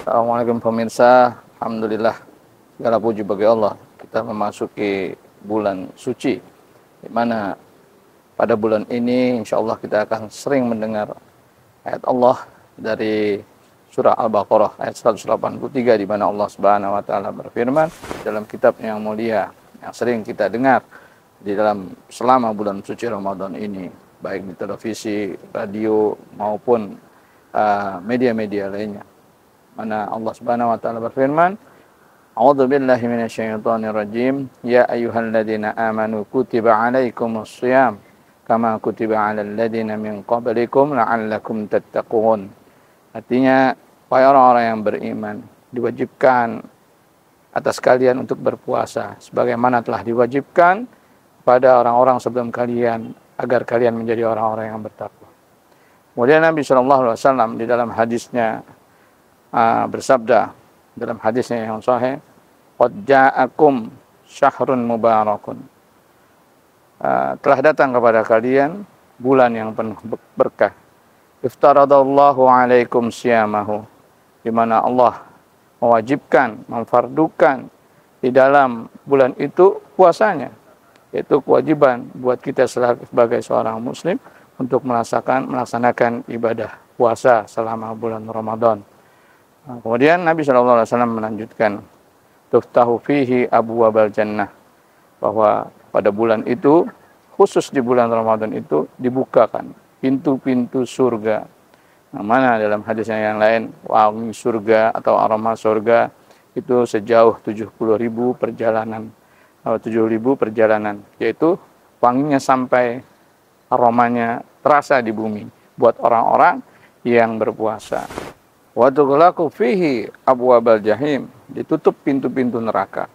Assalamualaikum pemirsa, Alhamdulillah segala puji bagi Allah. Kita memasuki bulan suci, di mana pada bulan ini insya Allah kita akan sering mendengar ayat Allah dari surah Al-Baqarah ayat 183, di mana Allah Subhanahu wa taala berfirman dalam kitab yang mulia yang sering kita dengar di dalam selama bulan suci Ramadan ini, baik di televisi, radio maupun media-media lainnya. Mana Allah Subhanahu wa taala berfirman, A'udzu billahi minasyaitonir rajim, ya ayyuhalladzina amanu kutiba 'alaikumus shiyam kama kutiba 'alal ladzina min qablikum la'allakum tattaqun. Artinya, wahai orang-orang yang beriman, diwajibkan atas kalian untuk berpuasa sebagaimana telah diwajibkan pada orang-orang sebelum kalian, agar kalian menjadi orang-orang yang bertakwa. Kemudian Nabi sallallahu alaihi wasallam di dalam hadisnya bersabda dalam hadisnya yang sahih, qad ja'akum syahrun mubarakun, telah datang kepada kalian bulan yang penuh berkah, iftaradallahu alaikum siyamahu, di mana Allah mewajibkan, memfardukan di dalam bulan itu puasanya, yaitu kewajiban buat kita sebagai seorang muslim untuk melaksanakan ibadah puasa selama bulan Ramadan. Kemudian Nabi SAW melanjutkan, tuftahu fihi abwabal jannah, bahwa pada bulan itu, khusus di bulan Ramadan itu, dibukakan pintu-pintu surga. Nah, mana dalam hadisnya yang lain, wangi surga atau aroma surga itu sejauh 70.000 perjalanan, yaitu wanginya sampai aromanya terasa di bumi buat orang-orang yang berpuasa. Wa tughlaqu fihi abwabal jahim, ditutup pintu-pintu neraka.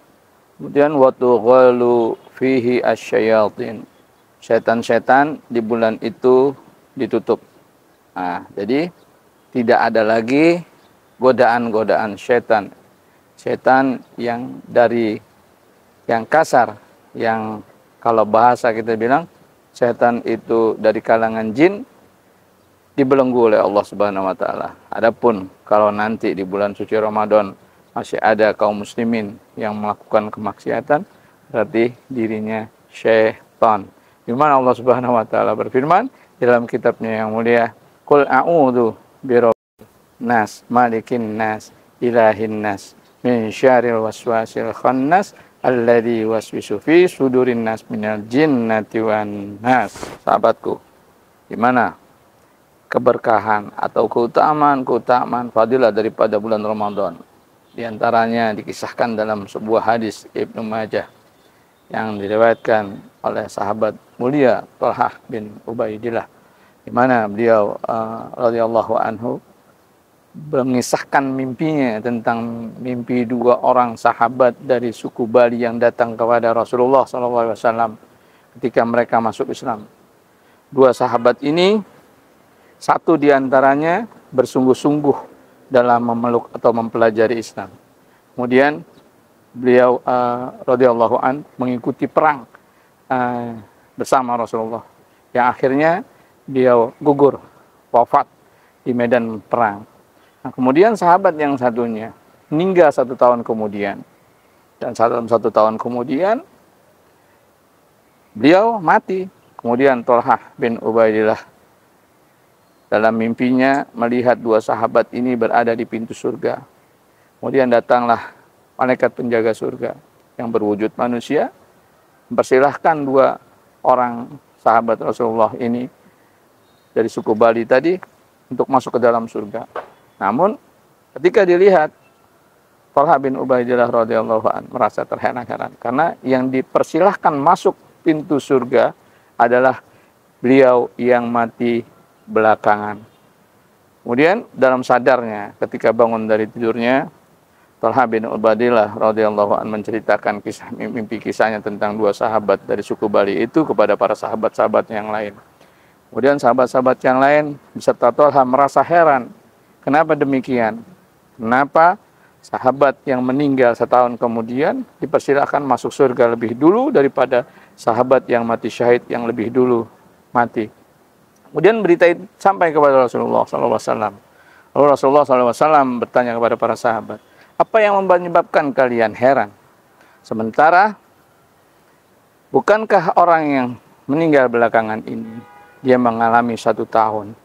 Kemudian wa tughalu fihi asyayatin, setan-setan di bulan itu ditutup. Nah, jadi tidak ada lagi godaan-godaan setan. Setan yang dari yang kasar, yang kalau bahasa kita bilang setan itu dari kalangan jin, dibelenggu oleh Allah Subhanahu wa taala. Adapun kalau nanti di bulan suci Ramadan masih ada kaum muslimin yang melakukan kemaksiatan, berarti dirinya syaitan. Di mana Allah Subhanahu wa taala berfirman di dalam kitabnya yang mulia, qul a'udzu birabbin nas, malikin nas, ilahin nas, min syarril waswasil khannas, alladzi waswisu fi sudurin nas minal jinnati wan nas. Sahabatku, di mana keberkahan atau keutamaan fadilah daripada bulan Ramadan. Di antaranya dikisahkan dalam sebuah hadis Ibnu Majah yang diriwayatkan oleh sahabat mulia Thalhah bin Ubaidillah, di mana beliau radhiyallahu anhu mengisahkan mimpinya tentang mimpi dua orang sahabat dari suku Bali yang datang kepada Rasulullah SAW ketika mereka masuk Islam. Dua sahabat ini, satu di antaranya bersungguh-sungguh dalam memeluk atau mempelajari Islam. Kemudian beliau radhiyallahu an mengikuti perang bersama Rasulullah, yang akhirnya beliau gugur, wafat di medan perang. Nah, kemudian sahabat yang satunya meninggal 1 tahun kemudian, dan dalam 1 tahun kemudian beliau mati. Kemudian Thalhah bin Ubaidillah dalam mimpinya melihat dua sahabat ini berada di pintu surga. Kemudian datanglah malaikat penjaga surga yang berwujud manusia, mempersilahkan dua orang sahabat Rasulullah ini dari suku Bali tadi untuk masuk ke dalam surga. Namun ketika dilihat, Thalhah bin Ubaidillah radhiyallahu an merasa terheran-heran, karena yang dipersilahkan masuk pintu surga adalah beliau yang mati belakangan. Kemudian dalam sadarnya ketika bangun dari tidurnya, Thalhah bin Ubaidillah radhiyallahu an menceritakan mimpi kisahnya tentang dua sahabat dari suku Bali itu kepada para sahabat-sahabat yang lain. Kemudian sahabat-sahabat yang lain beserta Thalhah merasa heran, kenapa demikian? Kenapa sahabat yang meninggal 1 tahun kemudian dipersilakan masuk surga lebih dulu daripada sahabat yang mati syahid yang lebih dulu mati? Kemudian berita itu sampai kepada Rasulullah SAW. Lalu Rasulullah SAW bertanya kepada para sahabat, apa yang menyebabkan kalian heran? Sementara bukankah orang yang meninggal belakangan ini dia mengalami 1 tahun?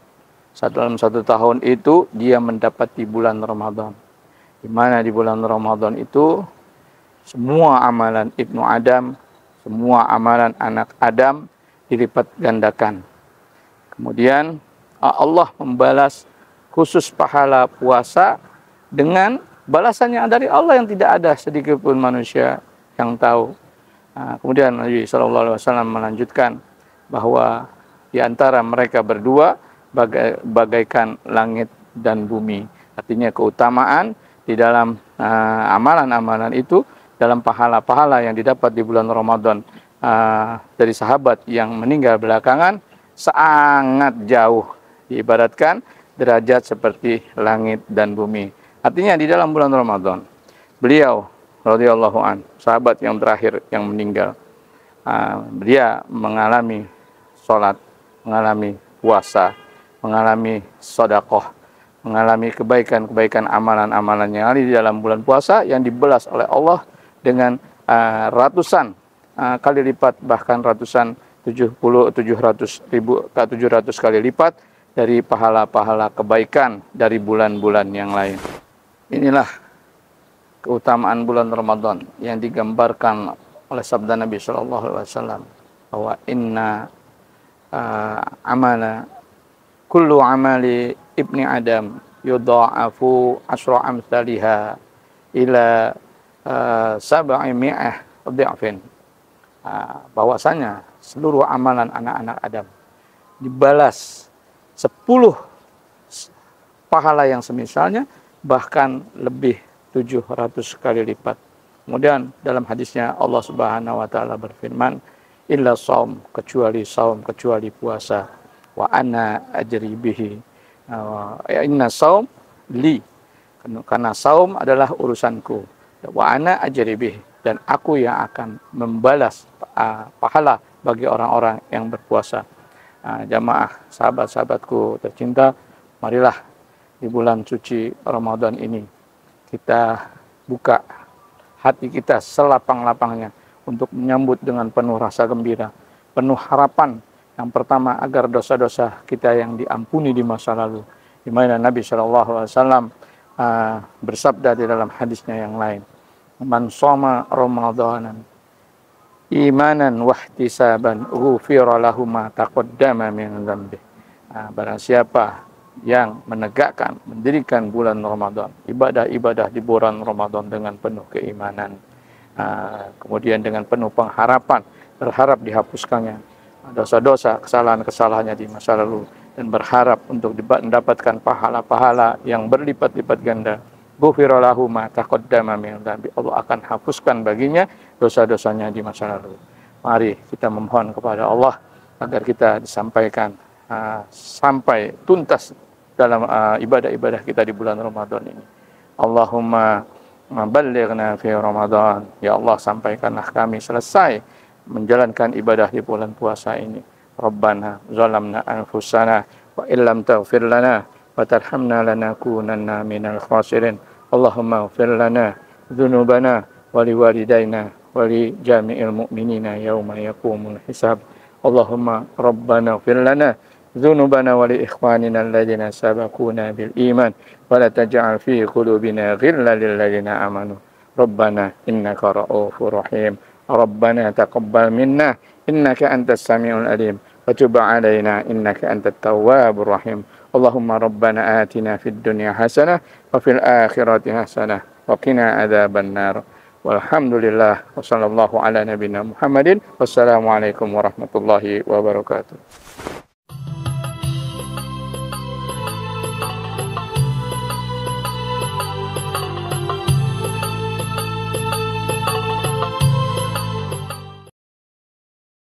Dalam 1 tahun itu dia mendapati bulan Ramadan. Di mana di bulan Ramadan itu semua amalan Ibnu Adam, semua amalan anak Adam dilipat gandakan. Kemudian Allah membalas khusus pahala puasa dengan balasannya dari Allah yang tidak ada sedikit pun manusia yang tahu. Kemudian Nabi SAW melanjutkan bahwa di antara mereka berdua bagaikan langit dan bumi. Artinya keutamaan di dalam amalan-amalan itu, dalam pahala-pahala yang didapat di bulan Ramadan dari sahabat yang meninggal belakangan sangat jauh. Diibaratkan derajat seperti langit dan bumi. Artinya di dalam bulan Ramadan, beliau radhiyallahu an, sahabat yang terakhir yang meninggal, dia mengalami sholat, mengalami puasa, mengalami sedekah, mengalami kebaikan-kebaikan amalan-amalan yang ada di dalam bulan puasa yang dibalas oleh Allah dengan ratusan kali lipat, bahkan ratusan 700 kali lipat dari pahala-pahala kebaikan dari bulan-bulan yang lain. Inilah keutamaan bulan Ramadan yang digambarkan oleh sabda Nabi Shallallahu Alaihi Wasallam bahwa inna amala kullu amali ibni Adam yudha'afu asra amsalha ila sab'i mi'ah dhi'fin. Bahwasanya seluruh amalan anak-anak Adam dibalas 10 pahala yang semisalnya, bahkan lebih 700 kali lipat. Kemudian dalam hadisnya Allah Subhanahu wa taala berfirman, illa shaum, kecuali saum, kecuali puasa, wa ana ajri bihi. Inna saum li, karena saum adalah urusanku, wa ana ajri bihi, dan aku yang akan membalas pahala bagi orang-orang yang berpuasa. Jamaah sahabat-sahabatku tercinta, marilah di bulan suci Ramadan ini kita buka hati kita selapang-lapangnya untuk menyambut dengan penuh rasa gembira, penuh harapan. Yang pertama, agar dosa-dosa kita yang diampuni di masa lalu. Di mana Nabi SAW bersabda di dalam hadisnya yang lain, man shoma Ramadanan imanan wahtisaban ghufira lahu ma taqaddama min dzambi. Barang siapa yang menegakkan, mendirikan bulan Ramadan, ibadah-ibadah di bulan Ramadan dengan penuh keimanan, kemudian dengan penuh pengharapan, berharap dihapuskannya dosa-dosa, kesalahan-kesalahannya di masa lalu, dan berharap untuk mendapatkan pahala-pahala yang berlipat-lipat ganda. Ghufira lahu ma taqaddama min dzambi. Allah akan hapuskan baginya dosa-dosanya di masa lalu. Mari kita memohon kepada Allah agar kita disampaikan sampai tuntas dalam ibadah-ibadah kita di bulan Ramadan ini. Allahumma ballighna fi Ramadan. Ya Allah, sampaikanlah kami selesai menjalankan ibadah di bulan puasa ini. Rabbana zalamna anfusana wa illam taghfir lana wa tarhamna lanakunanna minal khasirin. Allahumma ighfir lana dzunubana wa liwalidayna wa li jami'il mu'minina yauma yaqumul hisab. Allahumma rabbana ighfir lana dzunubana wa li ikhwanina alladziina sabaquna bil iman wa la taj'al fi qulubina ghillan lil ladziina amanu. Rabbana innaka ra'ufur rahim. Rabbana taqabbal minna innaka antas samiul alim wa tub 'alaina innaka antat tawwabur rahim. Allahumma rabbana atina fid dunya hasanah wa fil akhirati hasanah wa qina adzaban nar. Walhamdulillah wa sallallahu ala nabiyyina Muhammadin. Wassalamualaikum warahmatullahi wabarakatuh.